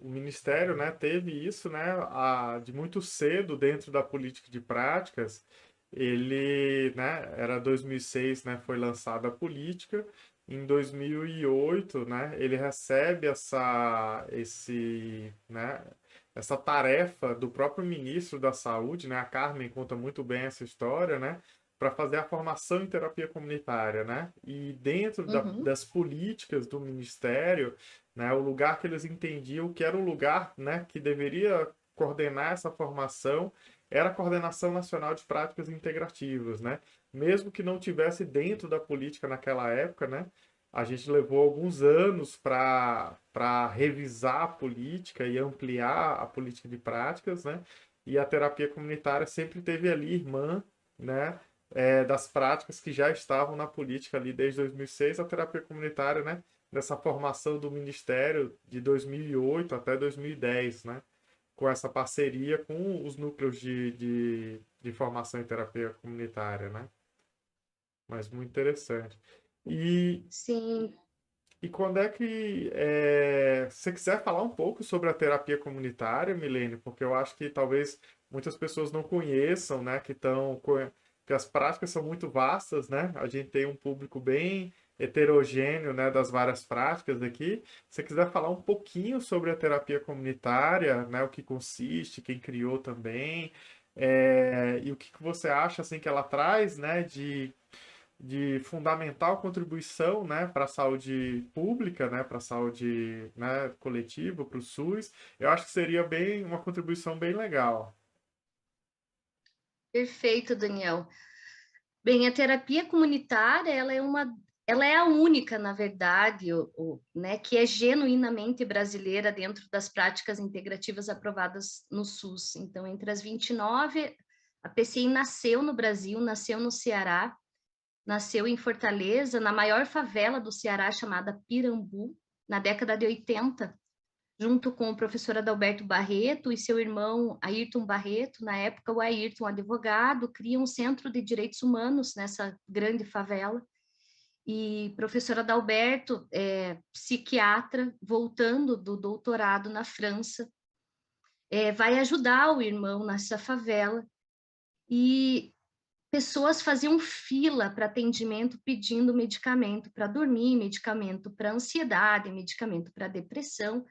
o Ministério, né, teve isso, né, de muito cedo dentro da política de práticas. Ele, né, era 2006, né, foi lançada a política. Em 2008, né, ele recebe né, essa tarefa do próprio ministro da Saúde, né, a Carmen conta muito bem essa história, né, para fazer a formação em terapia comunitária, né, e dentro Uhum. das políticas do ministério, né, o lugar que eles entendiam que era o lugar, né, que deveria coordenar essa formação era a Coordenação Nacional de Práticas Integrativas, né? Mesmo que não tivesse dentro da política naquela época, né? A gente levou alguns anos para revisar a política e ampliar a política de práticas, né? E a terapia comunitária sempre teve ali irmã, né? Das práticas que já estavam na política ali desde 2006, a terapia comunitária, né? Nessa formação do Ministério de 2008 até 2010, né? Com essa parceria com os núcleos de formação em terapia comunitária, né? Mas muito interessante. E, Sim. e quando é que se você quiser falar um pouco sobre a terapia comunitária, Milene, porque eu acho que talvez muitas pessoas não conheçam, né? Que as práticas são muito vastas, né? A gente tem um público bem heterogêneo, né, das várias práticas aqui. Se você quiser falar um pouquinho sobre a terapia comunitária, né, o que consiste, quem criou também, e o que que você acha assim que ela traz, né, de fundamental contribuição, né, para a saúde pública, né, para a saúde, né, coletiva, para o SUS, eu acho que seria bem uma contribuição bem legal. Perfeito, Daniel. Bem, a terapia comunitária, ela é a única, na verdade, né, que é genuinamente brasileira dentro das práticas integrativas aprovadas no SUS. Então, entre as 29, a PCI nasceu no Brasil, nasceu no Ceará, nasceu em Fortaleza, na maior favela do Ceará, chamada Pirambu, na década de 80, junto com o professor Adalberto Barreto e seu irmão Ayrton Barreto, na época o Ayrton, advogado, cria um centro de direitos humanos nessa grande favela. E professor Adalberto, psiquiatra, voltando do doutorado na França, vai ajudar o irmão nessa favela. E pessoas faziam fila para atendimento pedindo medicamento para dormir, medicamento para ansiedade, medicamento para depressão.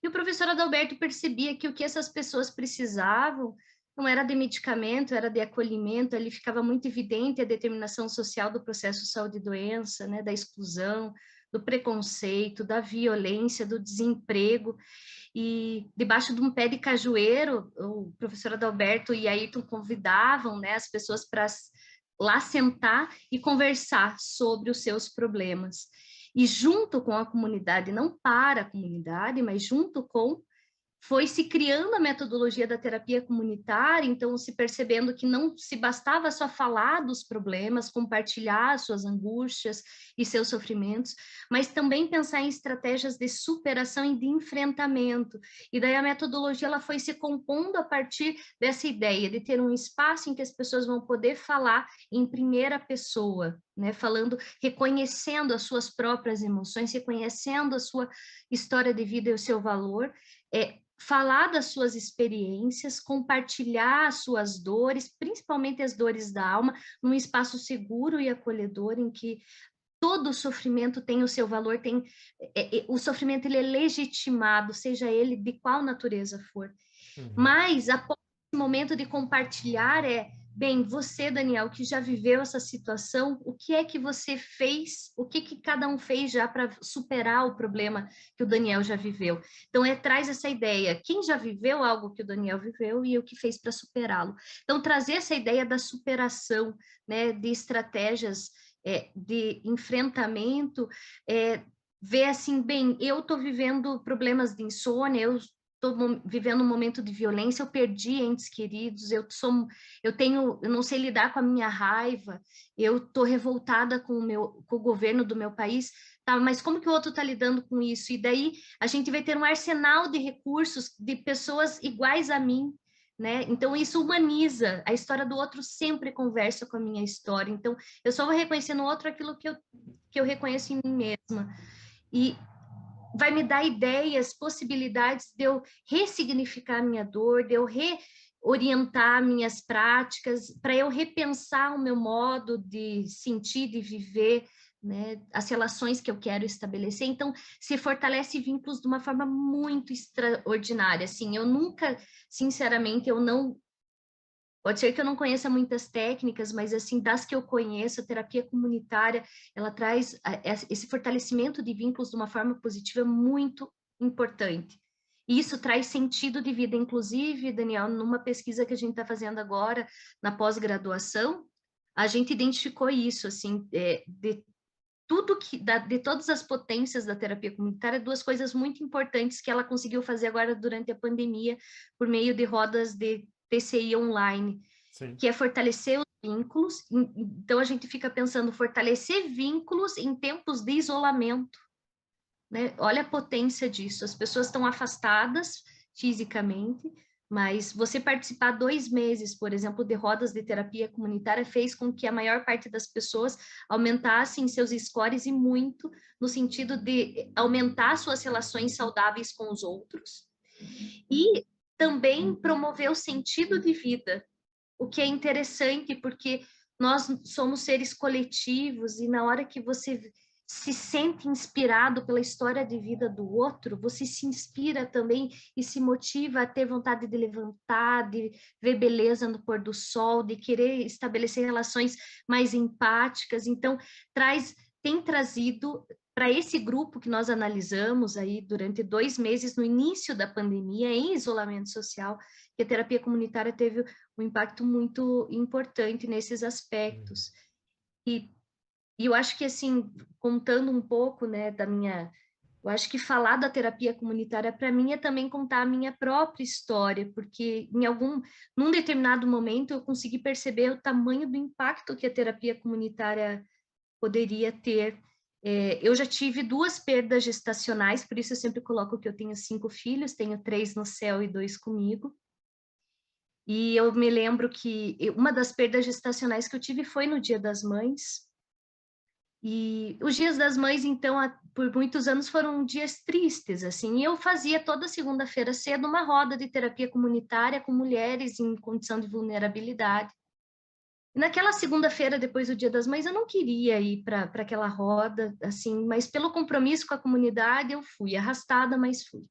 E o professor Adalberto percebia que o que essas pessoas precisavam não era de medicamento, era de acolhimento. Ali ficava muito evidente a determinação social do processo saúde e doença, né, da exclusão, do preconceito, da violência, do desemprego. E debaixo de um pé de cajueiro, o professor Adalberto e Ayrton convidavam, né, as pessoas para lá sentar e conversar sobre os seus problemas. E junto com a comunidade, não para a comunidade, mas junto com, foi se criando a metodologia da terapia comunitária, então se percebendo que não se bastava só falar dos problemas, compartilhar suas angústias e seus sofrimentos, mas também pensar em estratégias de superação e de enfrentamento. E daí a metodologia ela foi se compondo a partir dessa ideia de ter um espaço em que as pessoas vão poder falar em primeira pessoa, né, falando, reconhecendo as suas próprias emoções, reconhecendo a sua história de vida e o seu valor, falar das suas experiências, compartilhar as suas dores, principalmente as dores da alma, num espaço seguro e acolhedor em que todo o sofrimento tem o seu valor, o sofrimento ele é legitimado, seja ele de qual natureza for. Uhum. Mas após esse momento de compartilhar bem, você, Daniel, que já viveu essa situação, o que é que você fez, o que que cada um fez já para superar o problema que o Daniel já viveu? Então, traz essa ideia, quem já viveu algo que o Daniel viveu e o que fez para superá-lo. Então, trazer essa ideia da superação, né, de estratégias de enfrentamento, ver assim, bem, eu estou vivendo problemas de insônia, eu estou vivendo um momento de violência, eu perdi entes queridos, eu não sei lidar com a minha raiva, eu estou revoltada com o governo do meu país, tá, mas como que o outro está lidando com isso? E daí a gente vai ter um arsenal de recursos de pessoas iguais a mim, né? Então isso humaniza, a história do outro sempre conversa com a minha história, então eu só vou reconhecer no outro aquilo que eu reconheço em mim mesma. E vai me dar ideias, possibilidades de eu ressignificar minha dor, de eu reorientar minhas práticas, para eu repensar o meu modo de sentir, de viver, né, as relações que eu quero estabelecer. Então, se fortalece vínculos de uma forma muito extraordinária. Assim, eu nunca, sinceramente, eu não... Pode ser que eu não conheça muitas técnicas, mas assim, das que eu conheço, a terapia comunitária, ela traz esse fortalecimento de vínculos de uma forma positiva muito importante. E isso traz sentido de vida. Inclusive, Daniel, numa pesquisa que a gente está fazendo agora, na pós-graduação, a gente identificou isso, assim, de tudo de todas as potências da terapia comunitária, duas coisas muito importantes que ela conseguiu fazer agora durante a pandemia, por meio de rodas de TCI online, Sim. que é fortalecer os vínculos. Então, a gente fica pensando, fortalecer vínculos em tempos de isolamento, né? Olha a potência disso. As pessoas estão afastadas fisicamente, mas você participar 2 meses, por exemplo, de rodas de terapia comunitária, fez com que a maior parte das pessoas aumentassem seus scores e muito, no sentido de aumentar suas relações saudáveis com os outros. E também promover o sentido de vida, o que é interessante, porque nós somos seres coletivos, e na hora que você se sente inspirado pela história de vida do outro, você se inspira também e se motiva a ter vontade de levantar, de ver beleza no pôr do sol, de querer estabelecer relações mais empáticas. Então, tem trazido para esse grupo que nós analisamos aí durante 2 meses, no início da pandemia, em isolamento social, que a terapia comunitária teve um impacto muito importante nesses aspectos. E eu acho que, assim, contando um pouco, né, eu acho que falar da terapia comunitária, para mim, é também contar a minha própria história, porque num determinado momento eu consegui perceber o tamanho do impacto que a terapia comunitária poderia ter. Eu já tive 2 perdas gestacionais, por isso eu sempre coloco que eu tenho 5 filhos, tenho 3 no céu e 2 comigo. E eu me lembro que uma das perdas gestacionais que eu tive foi no Dia das Mães. E os Dias das Mães, então, por muitos anos foram dias tristes, assim. E eu fazia toda segunda-feira cedo uma roda de terapia comunitária com mulheres em condição de vulnerabilidade. E naquela segunda-feira, depois do Dia das Mães, eu não queria ir para aquela roda, assim, mas pelo compromisso com a comunidade eu fui, arrastada, mas fui.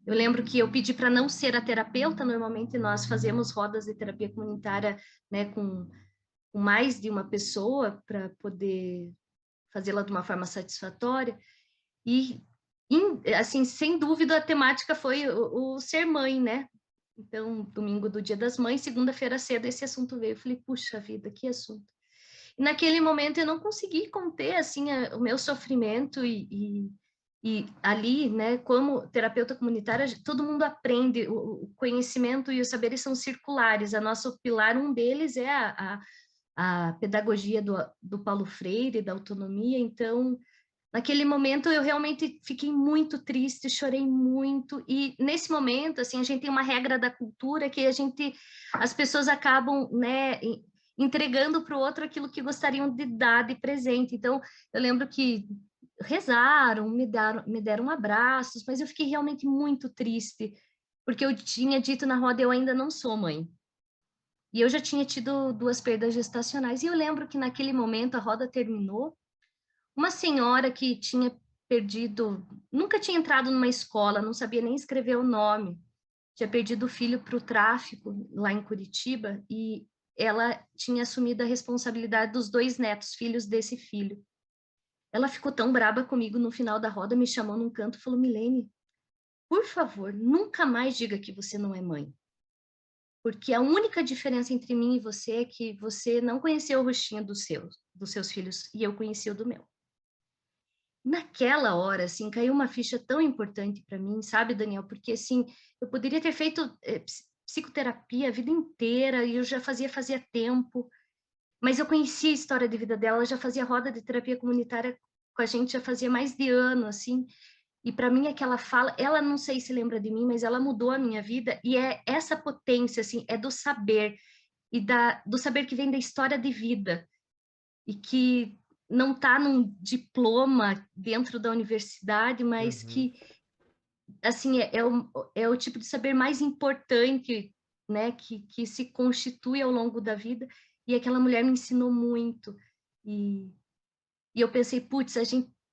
Eu lembro que eu pedi para não ser a terapeuta, normalmente nós fazemos rodas de terapia comunitária, né, com mais de uma pessoa para poder fazê-la de uma forma satisfatória. E, assim, sem dúvida, a temática foi o ser mãe, né? Então, domingo do Dia das Mães, segunda-feira cedo, esse assunto veio. Eu falei, puxa vida, que assunto. E naquele momento eu não consegui conter, assim, o meu sofrimento e ali, né, como terapeuta comunitária, todo mundo aprende, o conhecimento e os saberes são circulares. A nosso pilar, um deles é a pedagogia do Paulo Freire, da autonomia. Então, naquele momento eu realmente fiquei muito triste, chorei muito, e nesse momento, assim, a gente tem uma regra da cultura que as pessoas acabam, né, entregando para o outro aquilo que gostariam de dar de presente. Então, eu lembro que rezaram, me deram abraços, mas eu fiquei realmente muito triste, porque eu tinha dito na roda, eu ainda não sou mãe. E eu já tinha tido 2 perdas gestacionais, e eu lembro que naquele momento a roda terminou, uma senhora que tinha perdido, nunca tinha entrado numa escola, não sabia nem escrever o nome, tinha perdido o filho para o tráfico lá em Curitiba, e ela tinha assumido a responsabilidade dos 2 netos, filhos desse filho. Ela ficou tão braba comigo no final da roda, me chamou num canto e falou, Milene, por favor, nunca mais diga que você não é mãe. Porque a única diferença entre mim e você é que você não conheceu o rostinho dos seus filhos, e eu conheci o do meu. Naquela hora, assim, caiu uma ficha tão importante para mim, sabe, Daniel? Porque, assim, eu poderia ter feito psicoterapia a vida inteira, e eu já fazia tempo, mas eu conhecia a história de vida dela, ela já fazia roda de terapia comunitária com a gente, já fazia mais de ano, assim, e para mim aquela fala, ela não sei se lembra de mim, mas ela mudou a minha vida, e é essa potência, assim, é do saber, e do saber que vem da história de vida, e que não está num diploma dentro da universidade, mas Uhum. que, assim, é o tipo de saber mais importante, né, que se constitui ao longo da vida, e aquela mulher me ensinou muito. E, e eu pensei, putz,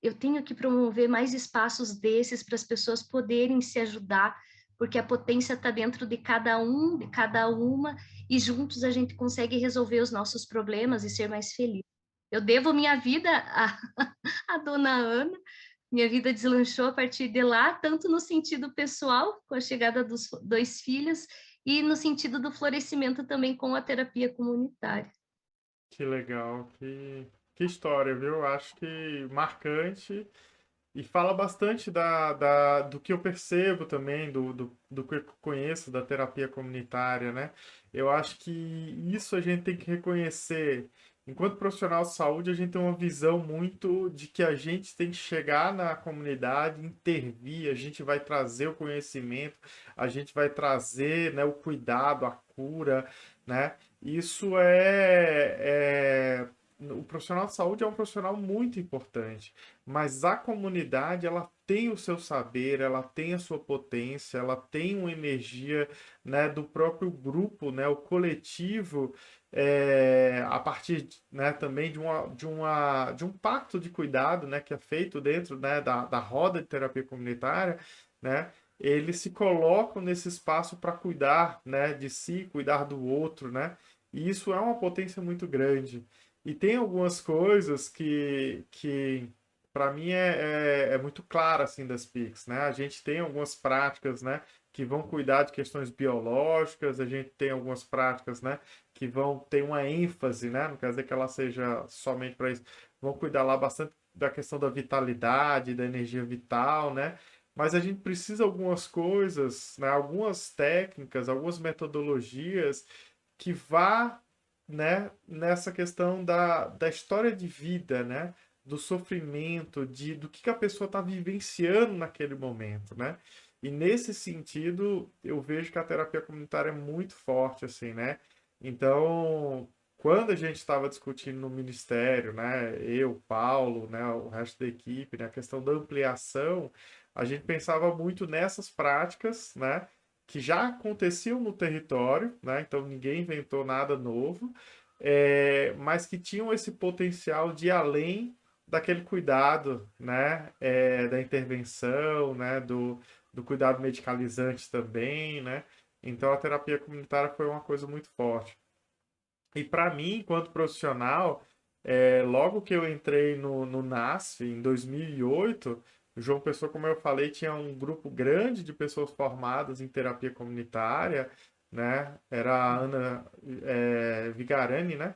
eu tenho que promover mais espaços desses para as pessoas poderem se ajudar, porque a potência está dentro de cada um, de cada uma, e juntos a gente consegue resolver os nossos problemas e ser mais feliz. Eu devo minha vida à dona Ana. Minha vida deslanchou a partir de lá, tanto no sentido pessoal, com a chegada dos 2 filhos, e no sentido do florescimento também com a terapia comunitária. Que legal, que história, viu? Acho que marcante e fala bastante do que eu percebo também, do que eu conheço da terapia comunitária, né? Eu acho que isso a gente tem que reconhecer. Enquanto profissional de saúde, a gente tem uma visão muito de que a gente tem que chegar na comunidade, intervir, a gente vai trazer o conhecimento, a gente vai trazer, né, o cuidado, a cura, né? Isso o profissional de saúde é um profissional muito importante, mas a comunidade ela tem o seu saber, ela tem a sua potência, ela tem uma energia, né, do próprio grupo, né, o coletivo, a partir, né, também de um pacto de cuidado, né, que é feito dentro, né, da roda de terapia comunitária, né, eles se colocam nesse espaço para cuidar, né, de si, cuidar do outro, né, e isso é uma potência muito grande. E tem algumas coisas que para mim é muito claro assim das PICs, né? A gente tem algumas práticas, né, que vão cuidar de questões biológicas, a gente tem algumas práticas, né, que vão ter uma ênfase, né? Não quer dizer que ela seja somente para isso, vão cuidar lá bastante da questão da vitalidade, da energia vital, né? Mas a gente precisa algumas coisas, né, algumas técnicas, algumas metodologias que vá, né, nessa questão da história de vida, né, do sofrimento, do que a pessoa está vivenciando naquele momento, né? E nesse sentido, eu vejo que a terapia comunitária é muito forte, assim, né? Então, quando a gente estava discutindo no ministério, né, eu, Paulo, né, o resto da equipe, né, a questão da ampliação, a gente pensava muito nessas práticas, né, que já aconteciam no território, né? Então ninguém inventou nada novo, mas que tinham esse potencial de ir além daquele cuidado, né? Da intervenção, né? Do cuidado medicalizante também, né? Então a terapia comunitária foi uma coisa muito forte. E para mim, enquanto profissional, logo que eu entrei no NASF, em 2008, João Pessoa, como eu falei, tinha um grupo grande de pessoas formadas em terapia comunitária, né? Era a Ana Vigarani, né?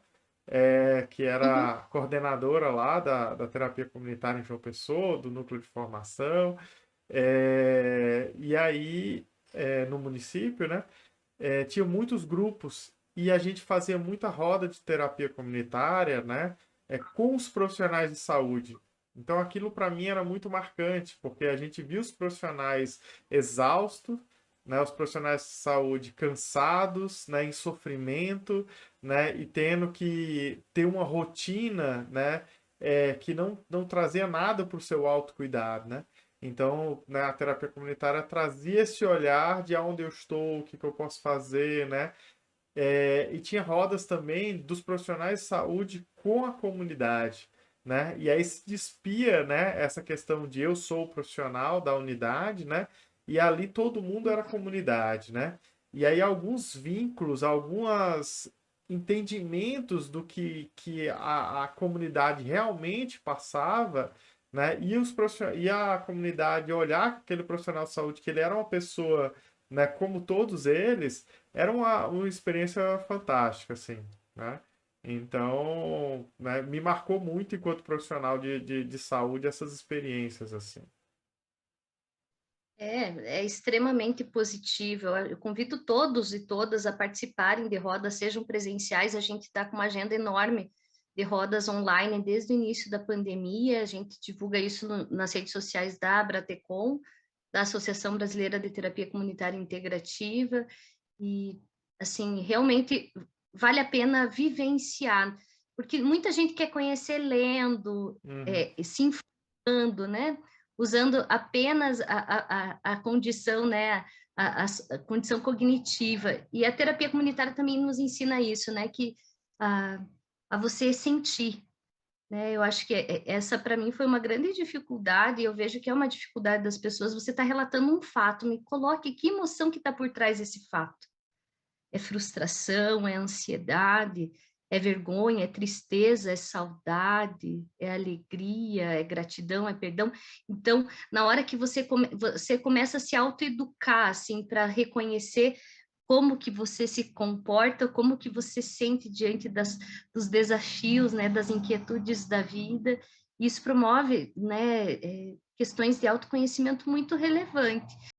Que Uhum. era coordenadora lá da terapia comunitária em João Pessoa, do núcleo de formação. E aí, no município, né? Tinha muitos grupos e a gente fazia muita roda de terapia comunitária, né? Com os profissionais de saúde. Então aquilo para mim era muito marcante, porque a gente viu os profissionais exaustos, né? Os profissionais de saúde cansados, né? Em sofrimento, né? E tendo que ter uma rotina, né? Que não trazia nada para o seu autocuidado, né? Então, né, a terapia comunitária trazia esse olhar de aonde eu estou, o que, que eu posso fazer, né? E tinha rodas também dos profissionais de saúde com a comunidade, né? E aí se despia, né, essa questão de eu sou o profissional da unidade, né? E ali todo mundo era comunidade, né? E aí alguns vínculos, alguns entendimentos do que a comunidade realmente passava, né? E a comunidade olhar aquele profissional de saúde que ele era uma pessoa, né, como todos eles, era uma experiência fantástica, assim, né? Então, né, me marcou muito enquanto profissional de saúde essas experiências, assim. É extremamente positivo. Eu convido todos e todas a participarem de rodas, sejam presenciais. A gente está com uma agenda enorme de rodas online desde o início da pandemia. A gente divulga isso nas redes sociais da Abratecom, da Associação Brasileira de Terapia Comunitária Integrativa. E, assim, realmente vale a pena vivenciar. Porque muita gente quer conhecer lendo, Uhum. se informando, né? Usando apenas a condição, né? A condição cognitiva. E a terapia comunitária também nos ensina isso, né? Que a, a você sentir, né? Eu acho que essa, para mim, foi uma grande dificuldade, e eu vejo que é uma dificuldade das pessoas. Você está relatando um fato, me coloque que emoção que está por trás desse fato. É frustração, é ansiedade, é vergonha, é tristeza, é saudade, é alegria, é gratidão, é perdão. Então, na hora que você começa a se autoeducar, assim, para reconhecer como que você se comporta, como que você sente diante dos desafios, né, das inquietudes da vida, isso promove, né, questões de autoconhecimento muito relevantes.